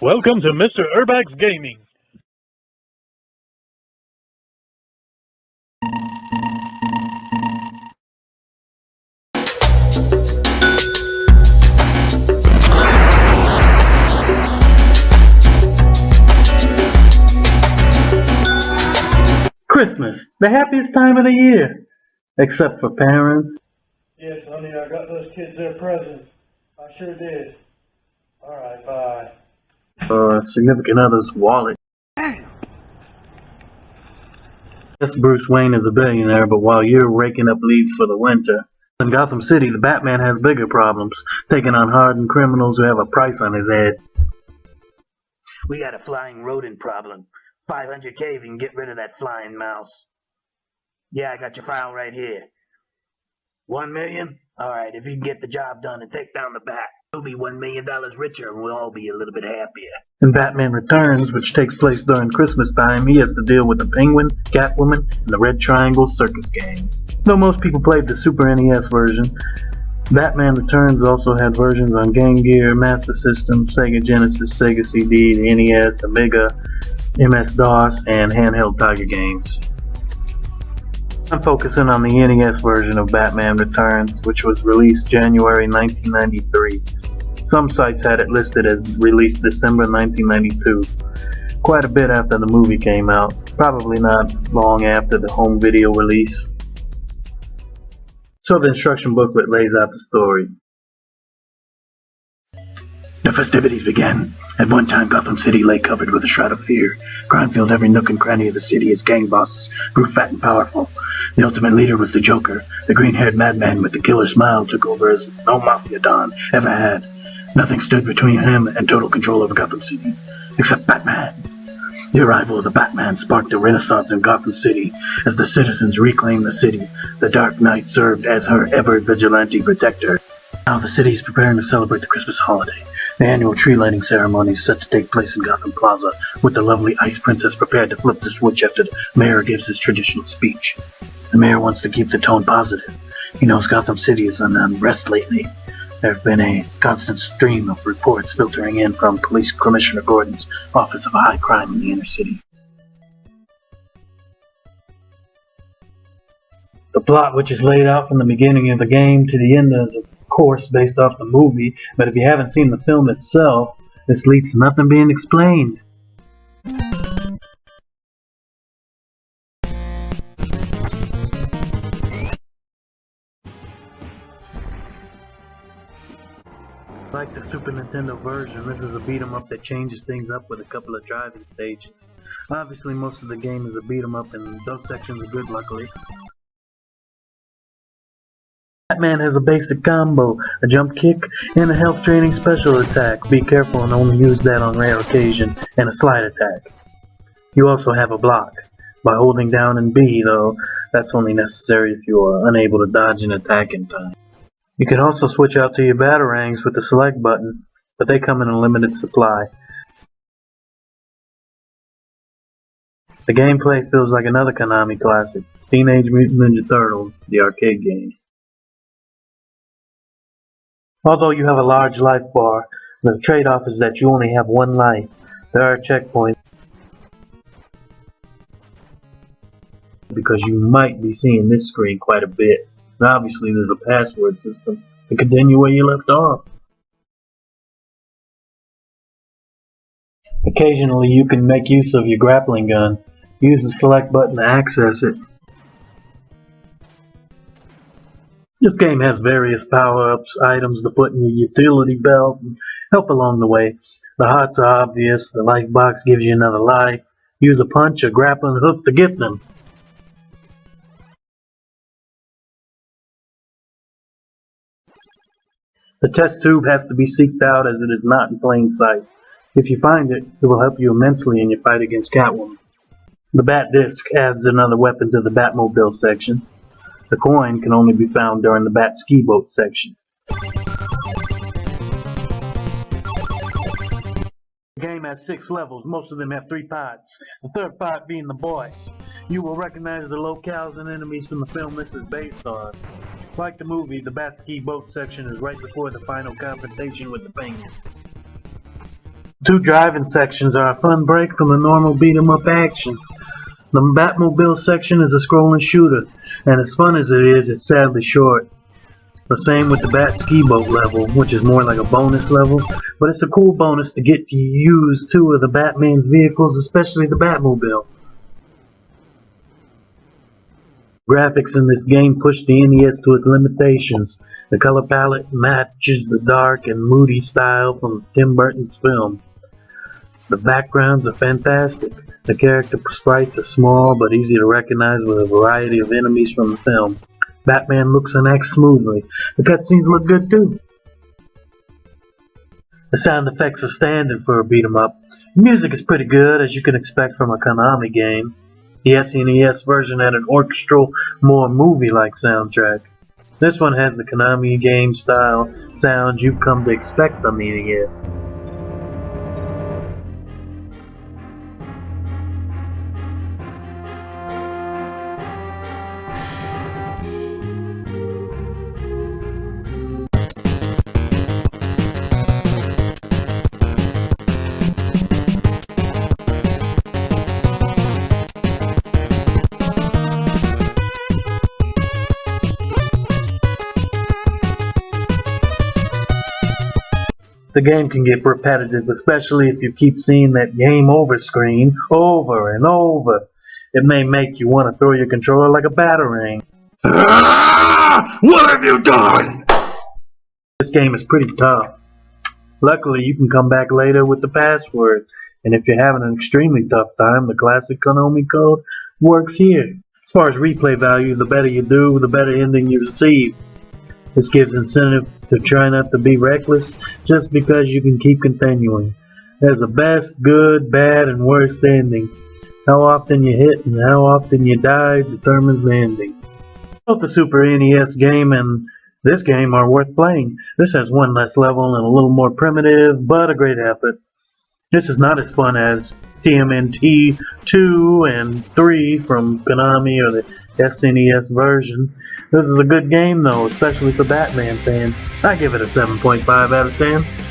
Welcome to Mr. Erbac's Gaming. Christmas, the happiest time of the year, except for parents. Yes, honey, I got those kids their presents. I sure did. Alright, bye. Or significant other's wallet. Yes, Bruce Wayne is a billionaire, but while you're raking up leaves for the winter, in Gotham City, the Batman has bigger problems, taking on hardened criminals who have a price on his head. We got a flying rodent problem. 500K if you can get rid of that flying mouse. Yeah, I got your file right here. 1 million? Alright, if you can get the job done and take down the bat, you'll be $1 million richer and we'll all be a little bit happier. In Batman Returns, which takes place during Christmas time, he has to deal with the Penguin, Catwoman, and the Red Triangle Circus Gang. Though most people played the Super NES version, Batman Returns also had versions on Game Gear, Master System, Sega Genesis, Sega CD, the NES, Amiga, MS-DOS, and handheld Tiger games. I'm focusing on the NES version of Batman Returns, which was released January 1993. Some sites had it listed as released December 1992, quite a bit after the movie came out, probably not long after the home video release. So the instruction booklet lays out the story. The festivities began. At one time, Gotham City lay covered with a shroud of fear. Crime filled every nook and cranny of the city as gang bosses grew fat and powerful. The ultimate leader was the Joker. The green-haired madman with the killer smile took over as no mafia don ever had. Nothing stood between him and total control over Gotham City, except Batman. The arrival of the Batman sparked a renaissance in Gotham City as the citizens reclaimed the city. The Dark Knight served as her ever-vigilante protector. Now the city is preparing to celebrate the Christmas holiday. The annual tree lighting ceremony is set to take place in Gotham Plaza, with the lovely Ice Princess prepared to flip the switch after the mayor gives his traditional speech. The mayor wants to keep the tone positive. He knows Gotham City is on unrest lately. There have been a constant stream of reports filtering in from Police Commissioner Gordon's Office of High Crime in the inner city. The plot, which is laid out from the beginning of the game to the end, is of course based off the movie, but if you haven't seen the film itself, this leads to nothing being explained. Like the Super Nintendo version, this is a beat-em-up that changes things up with a couple of driving stages. Obviously most of the game is a beat-em-up and those sections are good, luckily. Batman has a basic combo, a jump kick, and a health draining special attack. Be careful and only use that on rare occasion, and a slide attack. You also have a block. By holding down and B, though, that's only necessary if you are unable to dodge an attack in time. You can also switch out to your batarangs with the select button, but they come in a limited supply. The gameplay feels like another Konami classic, Teenage Mutant Ninja Turtles, the arcade games. Although you have a large life bar, the trade-off is that you only have one life. There are checkpoints because you might be seeing this screen quite a bit. And obviously there's a password system to continue where you left off. Occasionally you can make use of your grappling gun. Use the select button to access it. This game has various power-ups, items to put in your utility belt, and help along the way. The hearts are obvious, the life box gives you another life. Use a punch or grappling hook to get them. The test tube has to be seeked out as it is not in plain sight. If you find it, it will help you immensely in your fight against Catwoman. The Bat Disc adds another weapon to the Batmobile section. The coin can only be found during the Bat Ski Boat section. The game has 6 levels, most of them have 3 parts, the third part being the boss. You will recognize the locales and enemies from the film this is based on. Like the movie, the Bat Ski Boat section is right before the final confrontation with the Penguin. Two driving sections are a fun break from the normal beat-em-up action. The Batmobile section is a scrolling shooter, and as fun as it is, it's sadly short. The same with the Bat Ski Boat level, which is more like a bonus level, but it's a cool bonus to get to use two of the Batman's vehicles, especially the Batmobile. Graphics in this game push the NES to its limitations. The color palette matches the dark and moody style from Tim Burton's film. The backgrounds are fantastic. The character sprites are small but easy to recognize with a variety of enemies from the film. Batman looks and acts smoothly. The cutscenes look good too. The sound effects are standard for a beat-em-up. The music is pretty good, as you can expect from a Konami game. The SNES version had an orchestral, more movie-like soundtrack. This one has the Konami game style sounds you've come to expect from the NES. The game can get repetitive, especially if you keep seeing that game over screen over and over. It may make you want to throw your controller like a batarang. What have you done? This game is pretty tough. Luckily, you can come back later with the password, and if you're having an extremely tough time, the classic Konami code works here. As far as replay value, the better you do, the better ending you receive. This gives incentive to try not to be reckless just because you can keep continuing. There's a best, good, bad, and worst ending. How often you hit and how often you die determines the ending. Both the Super NES game and this game are worth playing. This has one less level and a little more primitive, but a great effort. This is not as fun as TMNT 2 and 3 from Konami or the SNES version. This is a good game though, especially for Batman fans. I give it a 7.5 out of 10.